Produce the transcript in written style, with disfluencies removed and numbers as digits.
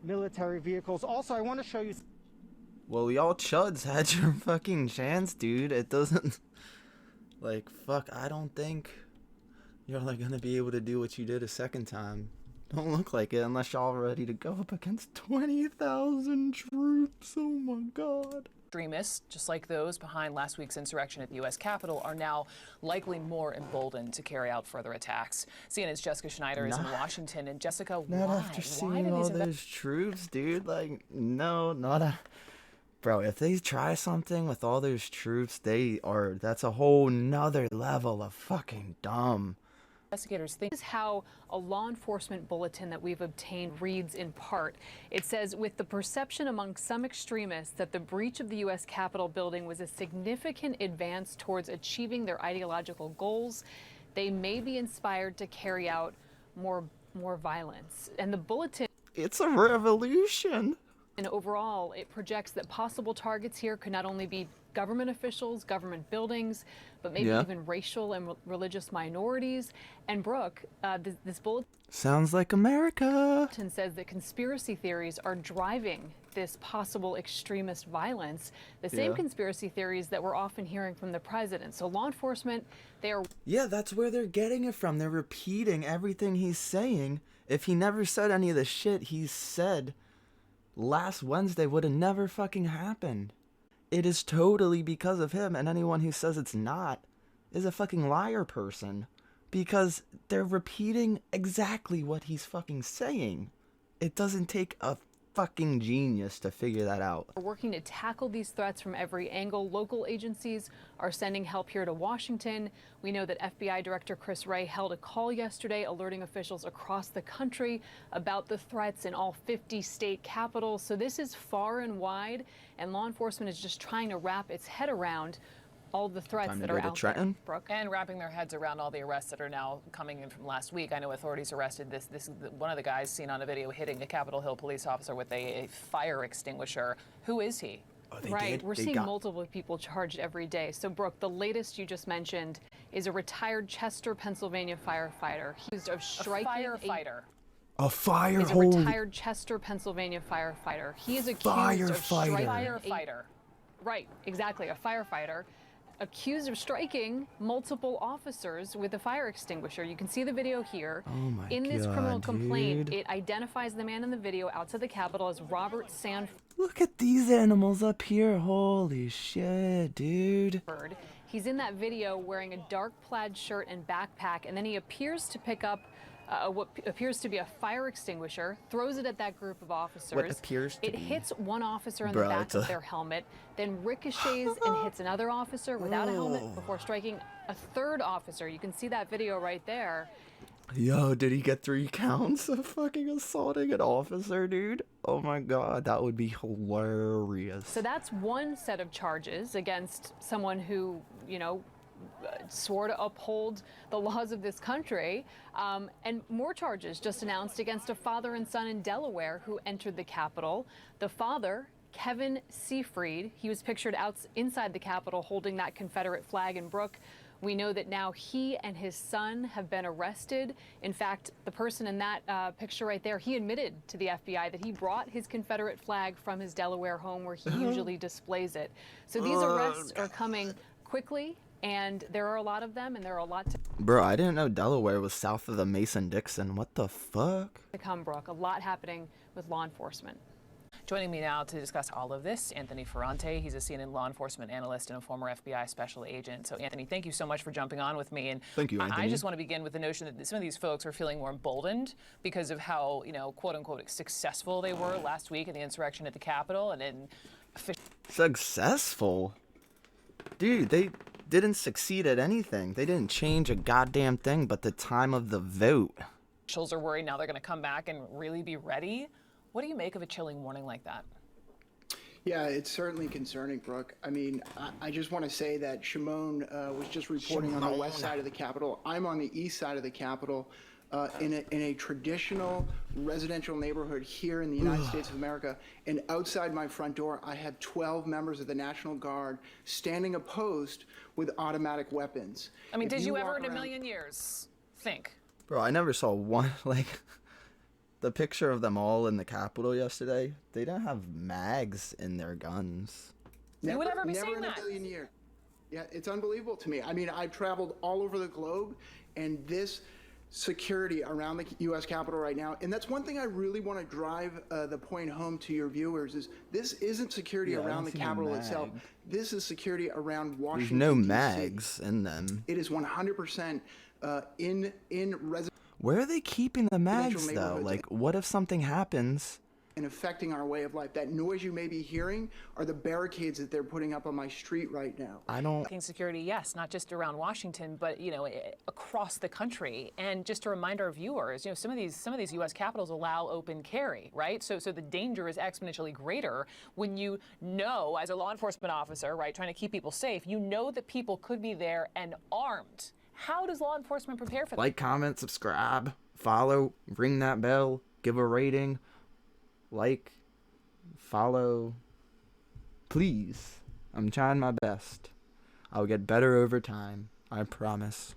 military vehicles. Also, I want to show you... Well, y'all chuds had your fucking chance, dude. It doesn't... Like, fuck, I don't think you're like gonna be able to do what you did a second time. Don't look like it unless y'all ready to go up against 20,000 troops. Oh my god. Extremists, just like those behind last week's insurrection at the U.S. Capitol, are now likely more emboldened to carry out further attacks. CNN's Jessica Schneider is in Washington. And Jessica, Not why? after Why seeing do all these those troops, dude. Like, no, not a... Bro, if they try something with all those troops, that's a whole nother level of fucking dumb. investigators think This is how a law enforcement bulletin that we've obtained reads in part. It says, with the perception among some extremists that the breach of the U.S. Capitol building was a significant advance towards achieving their ideological goals, they may be inspired to carry out more violence. And the bulletin... It's a revolution. And overall, it projects that possible targets here could not only be government officials, government buildings, but maybe even racial and religious minorities. And Brooke, this bulletin sounds like America. Says that conspiracy theories are driving this possible extremist violence, the same conspiracy theories that we're often hearing from the president. So law enforcement, they are... Yeah, that's where they're getting it from. They're repeating everything he's saying. If he never said any of the shit he said last Wednesday, would have never fucking happened. It is totally because of him, and anyone who says it's not is a fucking liar person, because they're repeating exactly what he's fucking saying. It doesn't take a fucking genius to figure that out. We're working to tackle these threats from every angle. Local agencies are sending help here to Washington. We know that FBI Director Chris Wray held a call yesterday alerting officials across the country about the threats in all 50 state capitals. So this is far and wide, and law enforcement is just trying to wrap its head around all the threats that are out there, Brooke. And wrapping their heads around all the arrests that are now coming in from last week. I know authorities arrested one of the guys seen on a video hitting a Capitol Hill police officer with a fire extinguisher. Who is he? Oh, We're seeing multiple people charged every day. So, Brooke, the latest you just mentioned is a retired Chester, Pennsylvania firefighter accused of striking a fire. He's a retired Chester, Pennsylvania firefighter. He is accused of striking right, exactly, a firefighter. Accused of striking multiple officers with a fire extinguisher. You can see the video here. Oh my in this God, criminal complaint, dude. It identifies the man in the video outside the Capitol as Robert Sanford. Look at these animals up here. Holy shit, dude. He's in that video wearing a dark plaid shirt and backpack, and then he appears to pick up what appears to be a fire extinguisher, throws it at that group of officers. What appears to it be? hits one officer in the back of their helmet, then ricochets and hits another officer without a helmet before striking a third officer. You can see that video right there. Yo, did he get 3 counts of fucking assaulting an officer, dude? Oh my god, that would be hilarious. So that's one set of charges against someone who, you know, swore to uphold the laws of this country. And more charges just announced against a father and son in Delaware who entered the Capitol. The father, Kevin Seafried, he was pictured inside the Capitol holding that Confederate flag. And Brooke, we know that now he and his son have been arrested. In fact, the person in that picture right there, he admitted to the FBI that he brought his Confederate flag from his Delaware home where he usually displays it. So these arrests are coming quickly, and there are a lot of them, and there are a lot to... Bro, I didn't know Delaware was south of the Mason-Dixon. What the fuck? ...to come, Brooke. A lot happening with law enforcement. Joining me now to discuss all of this, Anthony Ferrante. He's a CNN law enforcement analyst and a former FBI special agent. So, Anthony, thank you so much for jumping on with me. And thank you, Anthony. I just want to begin with the notion that some of these folks are feeling more emboldened because of how, you know, quote-unquote, successful they were last week in the insurrection at the Capitol. And then... Successful? Dude, they didn't succeed at anything. They didn't change a goddamn thing but the time of the vote. Officials are worried now they're going to come back and really be ready. What do you make of a chilling warning like that? Yeah, it's certainly concerning, Brooke. I mean, I just want to say that Shimon was just reporting on the west side of the Capitol. I'm on the east side of the Capitol in a traditional residential neighborhood here in the United States of America. And outside my front door, I have 12 members of the National Guard standing opposed with automatic weapons. I mean, did you ever in a million years think? Bro, I never saw one, like... the picture of them all in the Capitol yesterday, they don't have mags in their guns. You would never be never saying in that. a million years. Yeah, it's unbelievable to me. I mean, I've traveled all over the globe, and this security around the U.S. Capitol right now, and that's one thing I really want to drive the point home to your viewers, is this isn't security Yeah, I around don't the see no Capitol mag. itself. This is security around There's Washington, no D.C. mags in them. It is 100% in residential Where are they keeping the mags, though? neighborhoods Like, what if something happens? and affecting our way of life. That noise you may be hearing are the barricades that they're putting up on my street right now. I don't... Security, yes, not just around Washington, but across the country. And just to remind our viewers, some of these U.S. capitals allow open carry, right? So the danger is exponentially greater when you know, as a law enforcement officer, right, trying to keep people safe, you know that people could be there and armed. How does law enforcement prepare for that? Like, comment, subscribe, follow, ring that bell, give a rating. Like, follow, please. I'm trying my best. I'll get better over time. I promise.